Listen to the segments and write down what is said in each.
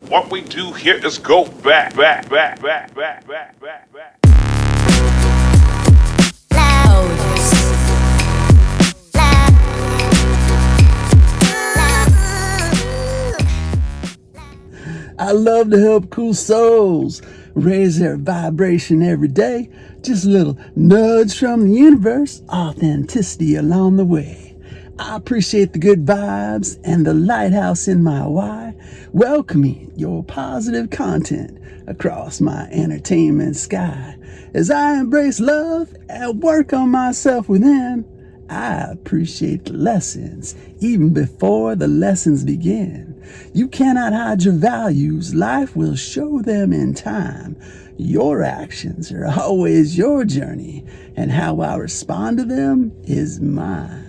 What we do here is go back. I love to help cool souls raise their vibration every day. Just a little nudge from the universe, authenticity along the way. I appreciate the good vibes and the lighthouse in my why, welcoming your positive content across my entertainment sky. As I embrace love and work on myself within, I appreciate the lessons even before the lessons begin. You cannot hide your values. Life will show them in time. Your actions are always your journey, and how I respond to them is mine.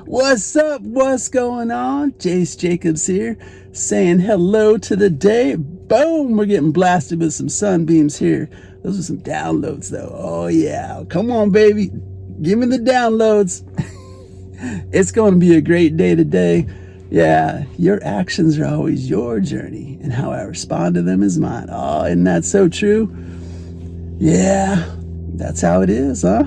What's up? What's going on? Jace Jacobs here, saying hello to the day. Boom! We're getting blasted with some sunbeams here. Those are some downloads, though. Oh, yeah. Come on, baby. Give me the downloads. It's going to be a great day today. Yeah, your actions are always your journey, and how I respond to them is mine. Oh, isn't that so true? Yeah, that's how it is, huh?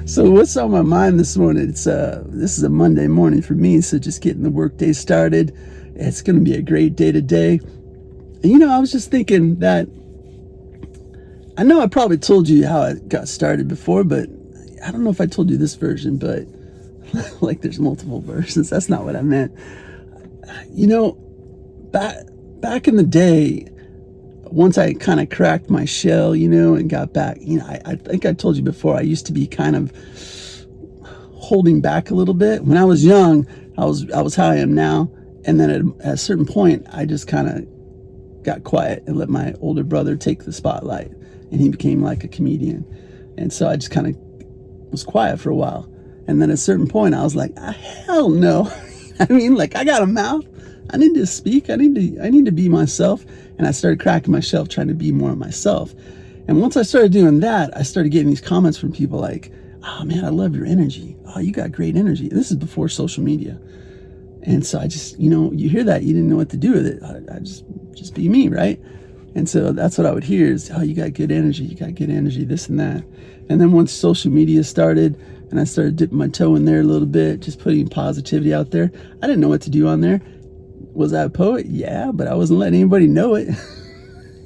So what's on my mind this morning? This is a Monday morning for me, so just getting the workday started. It's going to be a great day today. And I was just thinking that I know I probably told you how I got started before, but I don't know if I told you this version, but like there's multiple versions. That's not what I meant. Back in the day, once I kind of cracked my shell, and got back, I think I told you before, I used to be kind of holding back a little bit. When I was young, I was how I am now. And then at a certain point, I just kind of got quiet and let my older brother take the spotlight. And he became like a comedian. And so I just kind of was quiet for a while. And then at a certain point, I was like, hell no. I got a mouth. I need to speak. I need to be myself. And I started cracking my shell, trying to be more myself. And once I started doing that, I started getting these comments from people like, oh man, I love your energy. Oh, you got great energy. This is before social media. And so I just, you hear that, you didn't know what to do with it. I just be me, right? And so that's what I would hear is, oh, you got good energy, this and that. And then once social media started and I started dipping my toe in there a little bit, just putting positivity out there, I didn't know what to do on there. Was I a poet? Yeah, but I wasn't letting anybody know it.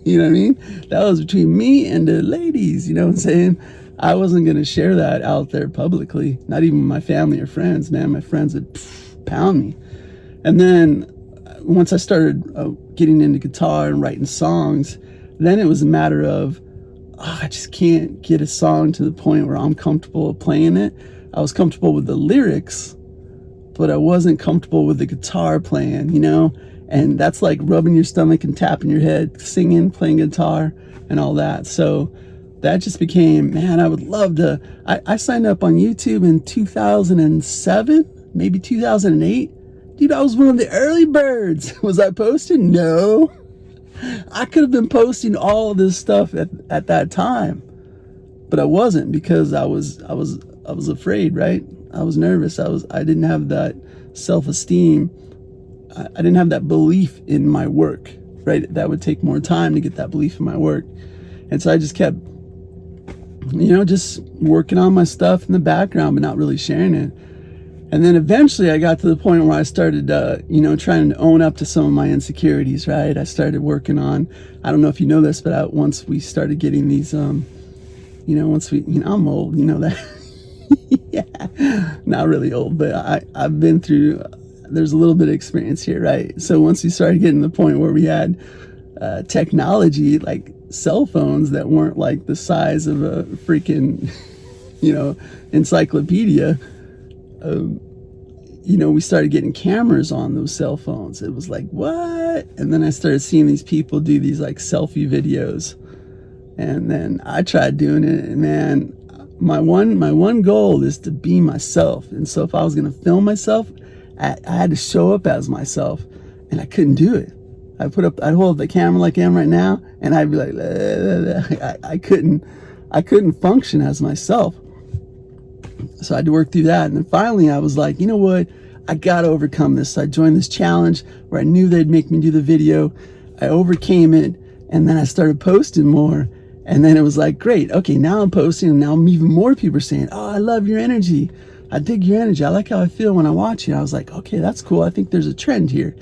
You know what I mean? That was between me and the ladies, you know what I'm saying? I wasn't going to share that out there publicly, not even my family or friends, man. My friends would pound me. And then once I started getting into guitar and writing songs, then it was a matter of, I just can't get a song to the point where I'm comfortable playing it. I was comfortable with the lyrics, but I wasn't comfortable with the guitar playing, and that's like rubbing your stomach and tapping your head, singing, playing guitar and all that. So that just became, man, I would love to. I signed up on YouTube in 2007, maybe 2008. Dude, I was one of the early birds. Was I posting? No. I could have been posting all of this stuff at that time, but I wasn't, because I was afraid, right? I was nervous. I didn't have that self-esteem. I didn't have that belief in my work, right? That would take more time to get that belief in my work. And so I just kept, just working on my stuff in the background, but not really sharing it. And then eventually I got to the point where I started, trying to own up to some of my insecurities, right? I started working on, I don't know if you know this, but once we started getting these, I'm old, that. Yeah, not really old, but I've been through, there's a little bit of experience here, right? So once we started getting to the point where we had technology, like cell phones that weren't like the size of a freaking, encyclopedia, we started getting cameras on those cell phones. It was like, what? And then I started seeing these people do these like selfie videos. And then I tried doing it, and man, my one goal is to be myself. And so if I was going to film myself, I had to show up as myself, and I couldn't do it. I'd hold up the camera like I am right now, and I'd be like, I couldn't function as myself. So I had to work through that. And then finally I was like, you know what? I got to overcome this. So I joined this challenge where I knew they'd make me do the video. I overcame it, and then I started posting more. And then it was like, great, okay, now I'm posting, and now even more people are saying, oh, I love your energy. I dig your energy. I like how I feel when I watch you. I was like, okay, that's cool. I think there's a trend here,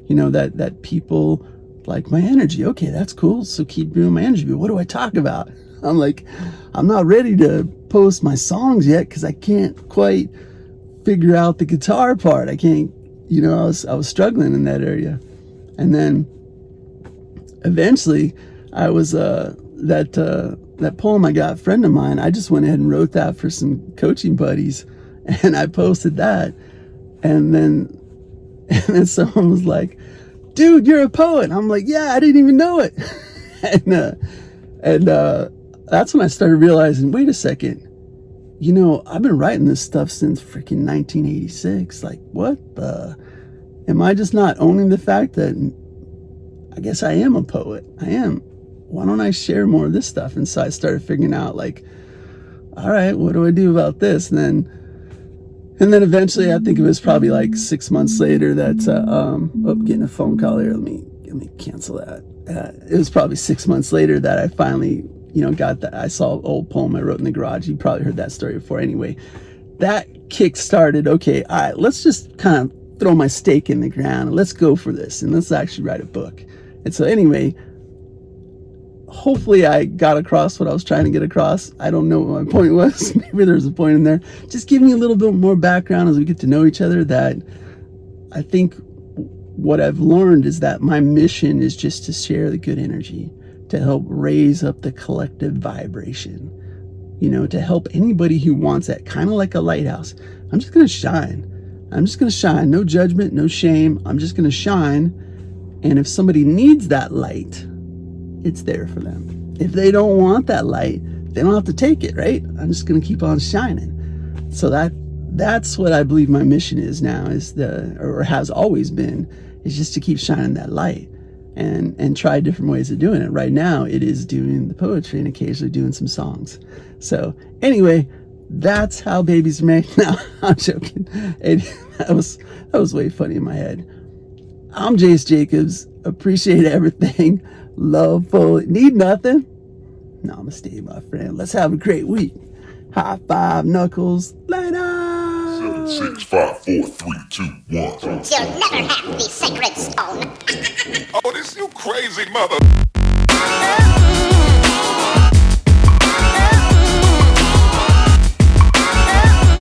that people like my energy. Okay, that's cool. So keep doing my energy. But what do I talk about? I'm like, I'm not ready to post my songs yet because I can't quite figure out the guitar part. I can't, I was struggling in that area. And then eventually I was, that poem I got, friend of mine, I just went ahead and wrote that for some coaching buddies, and I posted that. And then someone was like, dude, you're a poet. And I'm like, yeah, I didn't even know it. and that's when I started realizing, wait a second, I've been writing this stuff since freaking 1986. Like, what the? Am I just not owning the fact that I guess I am a poet? I am. Why don't I share more of this stuff? And so I started figuring out, like, all right, what do I do about this? And then eventually, I think it was probably like 6 months later that, getting a phone call here. Let me cancel that. It was probably 6 months later that I finally, got that. I saw an old poem I wrote in the garage. You probably heard that story before. Anyway, that kick started, okay, all right, let's just kind of throw my stake in the ground and let's go for this and let's actually write a book. And so anyway, hopefully I got across what I was trying to get across. I don't know what my point was. Maybe there's a point in there. Just give me a little bit more background as we get to know each other, that I think what I've learned is that my mission is just to share the good energy, to help raise up the collective vibration, to help anybody who wants that, kind of like a lighthouse. I'm just going to shine. I'm just going to shine. No judgment, no shame. I'm just going to shine. And if somebody needs that light, it's there for them. If they don't want that light, they don't have to take it, right? I'm just going to keep on shining. So that's what I believe my mission is now, or has always been, is just to keep shining that light and try different ways of doing it. Right now, it is doing the poetry and occasionally doing some songs. So anyway, that's how babies are made. No, I'm joking. That was way funny in my head. I'm Jace Jacobs. Appreciate everything. Love fully. Need nothing. Namaste, my friend. Let's have a great week. High five, knuckles. Later. 7, 6, 5, 4, 3, 2, 1. You'll never have the sacred stone. Oh, this you crazy mother.